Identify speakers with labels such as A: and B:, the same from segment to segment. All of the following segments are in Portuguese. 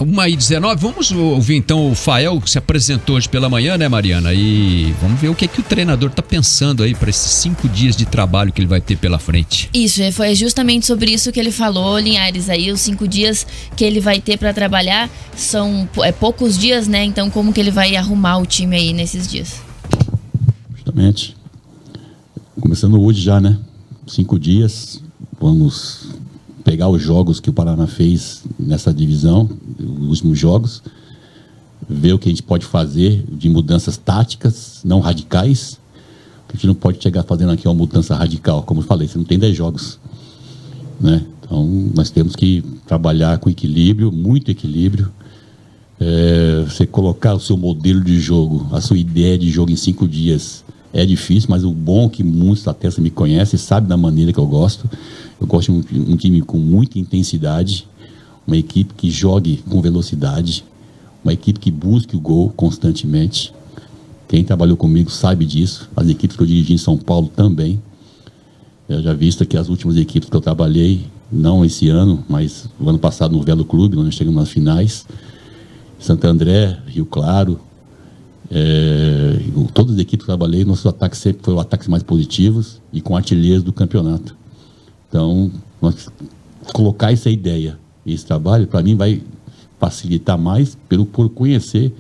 A: 1h19, vamos ouvir então o Fael, que se apresentou hoje pela manhã, né, Mariana? E vamos ver o que é que o treinador tá pensando aí para esses 5 dias de trabalho que ele vai ter pela frente.
B: Isso, foi justamente sobre isso que ele falou, Linhares, aí os 5 dias que ele vai ter para trabalhar são poucos dias, né? Então como que ele vai arrumar o time aí nesses dias?
C: Justamente. Começando hoje já, né? 5 dias, vamos pegar os jogos que o Paraná fez nessa divisão, os últimos jogos, ver o que a gente pode fazer de mudanças táticas, não radicais. A gente não pode chegar fazendo aqui uma mudança radical, como eu falei, você não tem 10 jogos, né? Então nós temos que trabalhar com equilíbrio, muito equilíbrio. Você colocar o seu modelo de jogo, a sua ideia de jogo em 5 dias é difícil, mas o bom é que muitos atletas me conhecem, sabem da maneira que eu gosto. Eu gosto de um time com muita intensidade, uma equipe que jogue com velocidade, uma equipe que busque o gol constantemente. Quem trabalhou comigo sabe disso, as equipes que eu dirigi em São Paulo também. Eu já visto que as últimas equipes que eu trabalhei, não esse ano, mas o ano passado no Velo Clube, nós chegamos nas finais, Santo André, Rio Claro, todas as equipes que eu trabalhei, nossos ataques sempre foram ataques mais positivos e com artilheiros do campeonato. Então, nós colocar essa ideia, esse trabalho, para mim vai facilitar mais por conhecer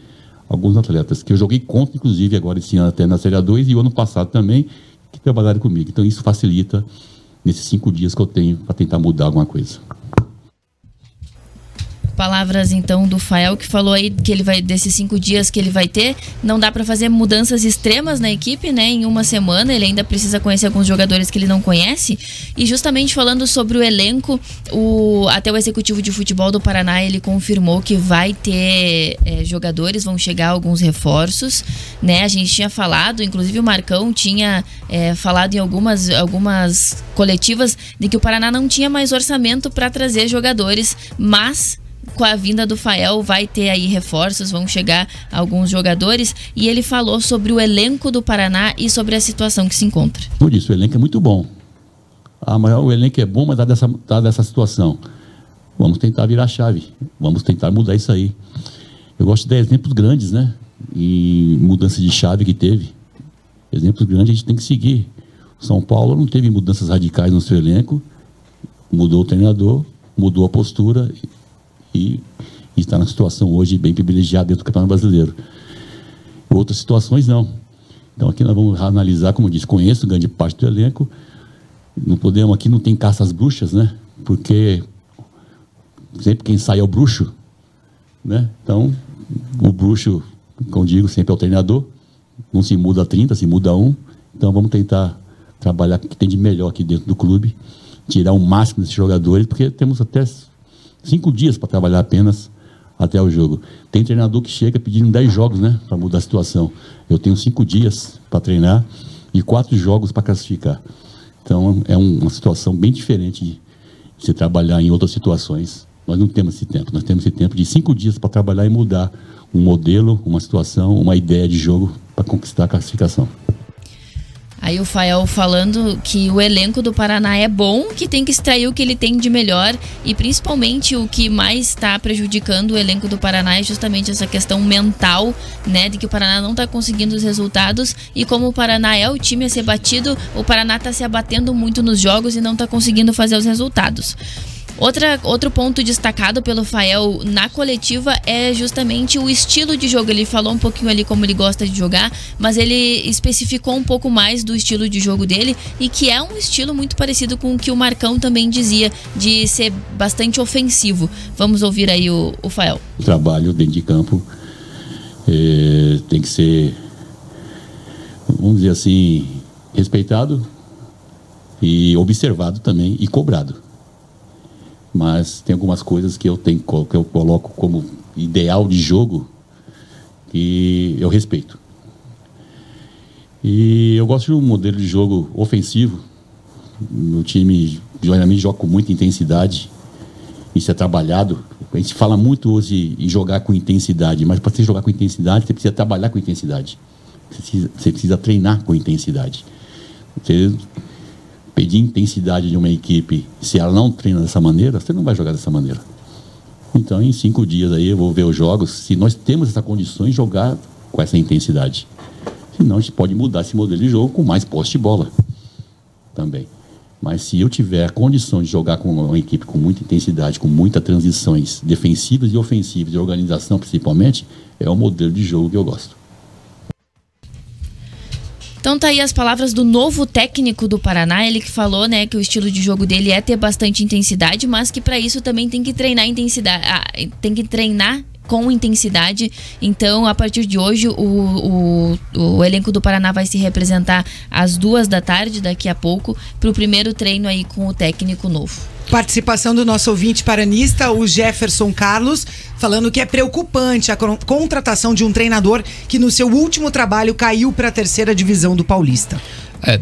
C: alguns atletas, que eu joguei contra, inclusive, agora esse ano até na Série A2 e o ano passado também, que trabalharam comigo. Então, isso facilita nesses 5 dias que eu tenho para tentar mudar alguma coisa.
B: Palavras então do Fael, que falou aí que ele vai, desses 5 dias que ele vai ter, não dá para fazer mudanças extremas na equipe, né? Em uma semana, ele ainda precisa conhecer alguns jogadores que ele não conhece. E justamente falando sobre o elenco, até o executivo de futebol do Paraná, ele confirmou que vai ter jogadores, vão chegar alguns reforços, né? A gente tinha falado, inclusive o Marcão tinha falado em algumas coletivas de que o Paraná não tinha mais orçamento para trazer jogadores, mas com a vinda do Fael vai ter aí reforços, vão chegar alguns jogadores, e ele falou sobre o elenco do Paraná e sobre a situação que se encontra.
C: Por isso, o elenco é muito bom. Mas o elenco é bom, mas tá dessa situação. Vamos tentar virar a chave, vamos tentar mudar isso aí. Eu gosto de dar exemplos grandes, né? E mudança de chave que teve. Exemplos grandes a gente tem que seguir. São Paulo não teve mudanças radicais no seu elenco, mudou o treinador, mudou a postura e está na situação hoje bem privilegiada dentro do Campeonato Brasileiro. Outras situações não. Então aqui nós vamos analisar, como eu disse, conheço grande parte do elenco. Não podemos, aqui não tem caça às bruxas, né? Porque sempre quem sai é o bruxo, né? Então o bruxo, como digo, sempre é o treinador. Não se muda 30, se muda 1. Então vamos tentar trabalhar com o que tem de melhor aqui dentro do clube, tirar o máximo desses jogadores, porque temos até 5 dias para trabalhar apenas até o jogo. Tem treinador que chega pedindo 10 jogos, né, para mudar a situação. Eu tenho 5 dias para treinar e 4 jogos para classificar. Então é uma situação bem diferente de se trabalhar em outras situações. Nós não temos esse tempo. Nós temos esse tempo de 5 dias para trabalhar e mudar um modelo, uma situação, uma ideia de jogo para conquistar a classificação.
B: Aí o Fael falando que o elenco do Paraná é bom, que tem que extrair o que ele tem de melhor, e principalmente o que mais está prejudicando o elenco do Paraná é justamente essa questão mental, né, de que o Paraná não está conseguindo os resultados, e como o Paraná é o time a ser batido, o Paraná está se abatendo muito nos jogos e não está conseguindo fazer os resultados. Outro ponto destacado pelo Fael na coletiva é justamente o estilo de jogo. Ele falou um pouquinho ali como ele gosta de jogar, mas ele especificou um pouco mais do estilo de jogo dele, e que é um estilo muito parecido com o que o Marcão também dizia, de ser bastante ofensivo. Vamos ouvir aí o Fael.
C: O trabalho dentro de campo tem que ser, vamos dizer assim, respeitado e observado também e cobrado. Mas tem algumas coisas que eu coloco como ideal de jogo que eu respeito. E eu gosto de um modelo de jogo ofensivo. Meu time geralmente joga com muita intensidade. Isso é trabalhado. A gente fala muito hoje em jogar com intensidade, mas para você jogar com intensidade, você precisa trabalhar com intensidade. Você precisa treinar com intensidade. Você pedir intensidade de uma equipe, se ela não treina dessa maneira, você não vai jogar dessa maneira. Então, em 5 dias aí eu vou ver os jogos, se nós temos essa condição de jogar com essa intensidade. Senão a gente pode mudar esse modelo de jogo com mais posse de bola também. Mas se eu tiver a condição de jogar com uma equipe com muita intensidade, com muitas transições defensivas e ofensivas, e organização principalmente, é o modelo de jogo que eu gosto.
B: Então tá aí as palavras do novo técnico do Paraná, ele que falou, né, que o estilo de jogo dele é ter bastante intensidade, mas que para isso também tem que treinar tem que treinar com intensidade. Então, a partir de hoje, o elenco do Paraná vai se representar às 2h, daqui a pouco, para o primeiro treino aí com o técnico novo.
D: Participação do nosso ouvinte paranista, o Jefferson Carlos, falando que é preocupante a contratação de um treinador que no seu último trabalho caiu para a 3ª divisão do Paulista.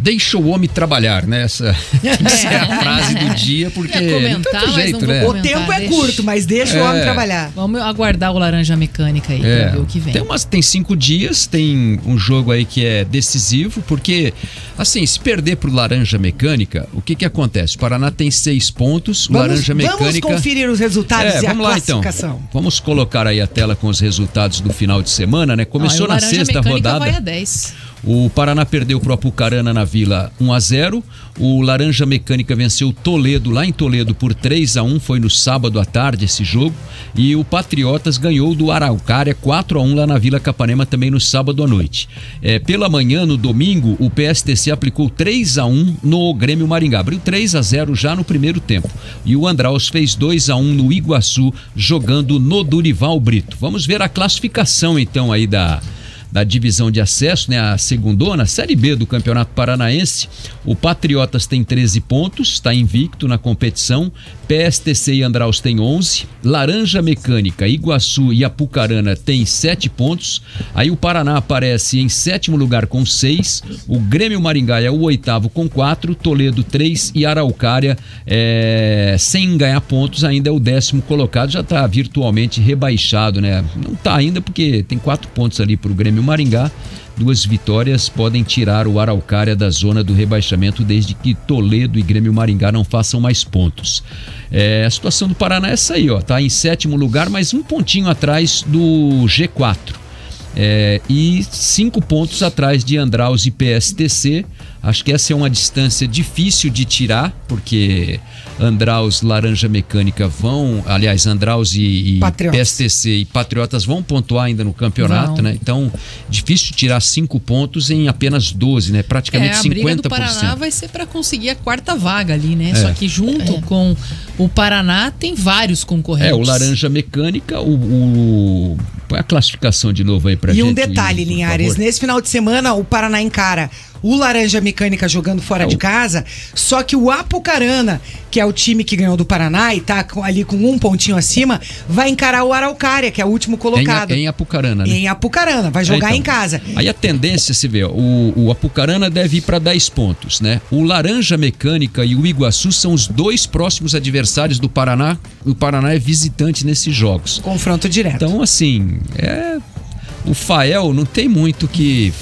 A: Deixa o homem trabalhar, né? Essa é a frase do dia, porque
E: comentar,
A: não tem jeito, né?
D: O tempo é curto, mas deixa o homem trabalhar.
E: Vamos aguardar o Laranja Mecânica aí, pra ver o que vem.
A: Tem 5 dias, tem um jogo aí que é decisivo, porque, assim, se perder pro Laranja Mecânica, o que acontece? O Paraná tem 6 pontos, o Laranja Mecânica...
D: Vamos conferir os resultados e a classificação.
A: Então. Vamos colocar aí a tela com os resultados do final de semana, né? Começou na 6ª rodada.
E: Vai a 10.
A: O Paraná perdeu para o Apucarana na Vila 1-0. O Laranja Mecânica venceu o Toledo lá em Toledo por 3-1. Foi no sábado à tarde esse jogo. E o Patriotas ganhou do Araucária 4-1 lá na Vila Capanema também no sábado à noite. Pela manhã, no domingo, o PSTC aplicou 3-1 no Grêmio Maringá. Abriu 3-0 já no primeiro tempo. E o Andraus fez 2-1 no Iguaçu, jogando no Durival Brito. Vamos ver a classificação então aí da divisão de acesso, né, a segundona, Série B do Campeonato Paranaense. O Patriotas tem 13 pontos, está invicto na competição. PSTC e Andraus tem 11. Laranja Mecânica, Iguaçu e Apucarana tem 7 pontos. Aí o Paraná aparece em 7º lugar com 6. O Grêmio Maringá é o 8º com 4. Toledo 3 e Araucária sem ganhar pontos ainda é o 10º colocado. Já está virtualmente rebaixado, né? Não está ainda porque tem 4 pontos ali para o Grêmio Maringá. 2 vitórias podem tirar o Araucária da zona do rebaixamento desde que Toledo e Grêmio Maringá não façam mais pontos. A situação do Paraná é essa aí, ó, tá em 7º lugar, mas um pontinho atrás do G4. E 5 pontos atrás de Andraus e PSTC. Acho que essa é uma distância difícil de tirar, porque Andraus, Laranja Mecânica Andraus e PSTC e Patriotas vão pontuar ainda no campeonato, né? Então, difícil tirar 5 pontos em apenas 12, né? Praticamente 50%.
E: A briga do Paraná vai ser para conseguir a 4ª vaga ali, né? Só que junto com o Paraná tem vários concorrentes.
A: O Laranja Mecânica, põe a classificação de novo aí pra gente.
D: E um detalhe, Linhares, nesse final de semana o Paraná encara o Laranja Mecânica jogando fora de casa, só que o Apucarana, que é o time que ganhou do Paraná e tá ali com um pontinho acima, vai encarar o Araucária, que é o último colocado.
A: Em Apucarana, né?
D: Em Apucarana, vai jogar em casa.
A: Aí a tendência, se vê, o Apucarana deve ir para 10 pontos, né? O Laranja Mecânica e o Iguaçu são os 2 próximos adversários do Paraná. O Paraná é visitante nesses jogos.
D: Confronto direto.
A: Então, assim, o Fael não tem muito que...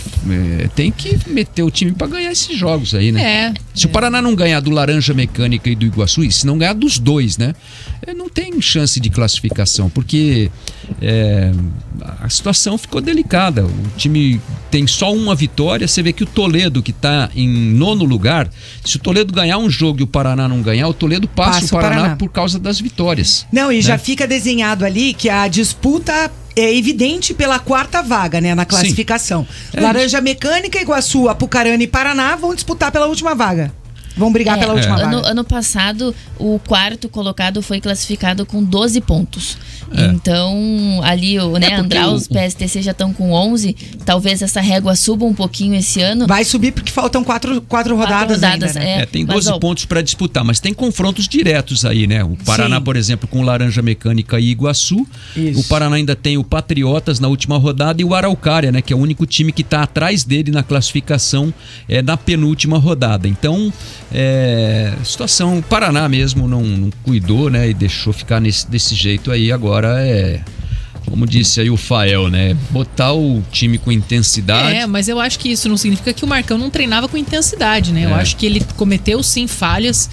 A: tem que meter o time para ganhar esses jogos aí, né? Se o Paraná não ganhar do Laranja Mecânica e do Iguaçu, e se não ganhar dos 2, né? Não tem chance de classificação, porque a situação ficou delicada. O time tem só uma vitória. Você vê que o Toledo, que está em 9º lugar, se o Toledo ganhar um jogo e o Paraná não ganhar, o Toledo passa o Paraná por causa das vitórias.
D: Não, e já fica desenhado ali que a disputa é evidente pela 4ª vaga, né, na classificação. Laranja Mecânica, Iguaçu, Apucarana e Paraná vão disputar pela última vaga. Vão brigar pela última vaga.
B: Ano passado, o 4º colocado foi classificado com 12 pontos. Então, ali Andraus, PSTC já estão com 11. Talvez essa régua suba um pouquinho esse ano.
D: Vai subir porque faltam 4 rodadas ainda, né?
A: Tem 12 pontos para disputar, mas tem confrontos diretos aí, né? O Paraná, por exemplo, com Laranja Mecânica e Iguaçu. Isso. O Paraná ainda tem o Patriotas na última rodada e o Araucária, né? Que é o único time que está atrás dele na classificação na penúltima rodada. Então, situação, o Paraná mesmo não cuidou, né? E deixou ficar desse jeito aí. Agora como disse aí o Fael, né? Botar o time com intensidade.
E: Mas eu acho que isso não significa que o Marcão não treinava com intensidade, né? Eu acho que ele cometeu sim falhas,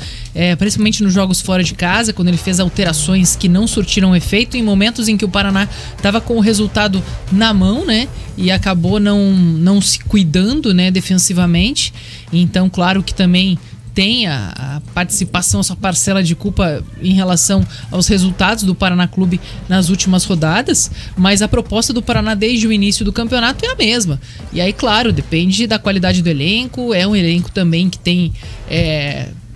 E: principalmente nos jogos fora de casa, quando ele fez alterações que não surtiram efeito, em momentos em que o Paraná estava com o resultado na mão, né? E acabou não se cuidando, né, defensivamente. Então, claro que também tem a participação, a sua parcela de culpa em relação aos resultados do Paraná Clube nas últimas rodadas, mas a proposta do Paraná desde o início do campeonato é a mesma. E aí, claro, depende da qualidade do elenco, é um elenco também que tem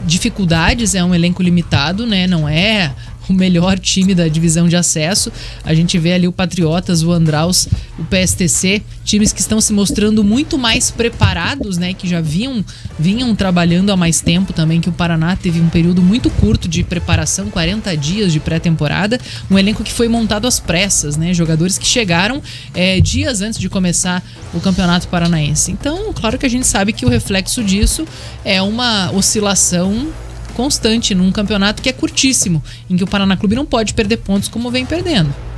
E: dificuldades, é um elenco limitado, né? Não é o melhor time da divisão de acesso. A gente vê ali o Patriotas, o Andraus, o PSTC, times que estão se mostrando muito mais preparados, né? Que já vinham trabalhando há mais tempo também, que o Paraná teve um período muito curto de preparação, 40 dias de pré-temporada, um elenco que foi montado às pressas, né? Jogadores que chegaram dias antes de começar o Campeonato Paranaense. Então, claro que a gente sabe que o reflexo disso é uma oscilação constante num campeonato que é curtíssimo, em que o Paraná Clube não pode perder pontos como vem perdendo.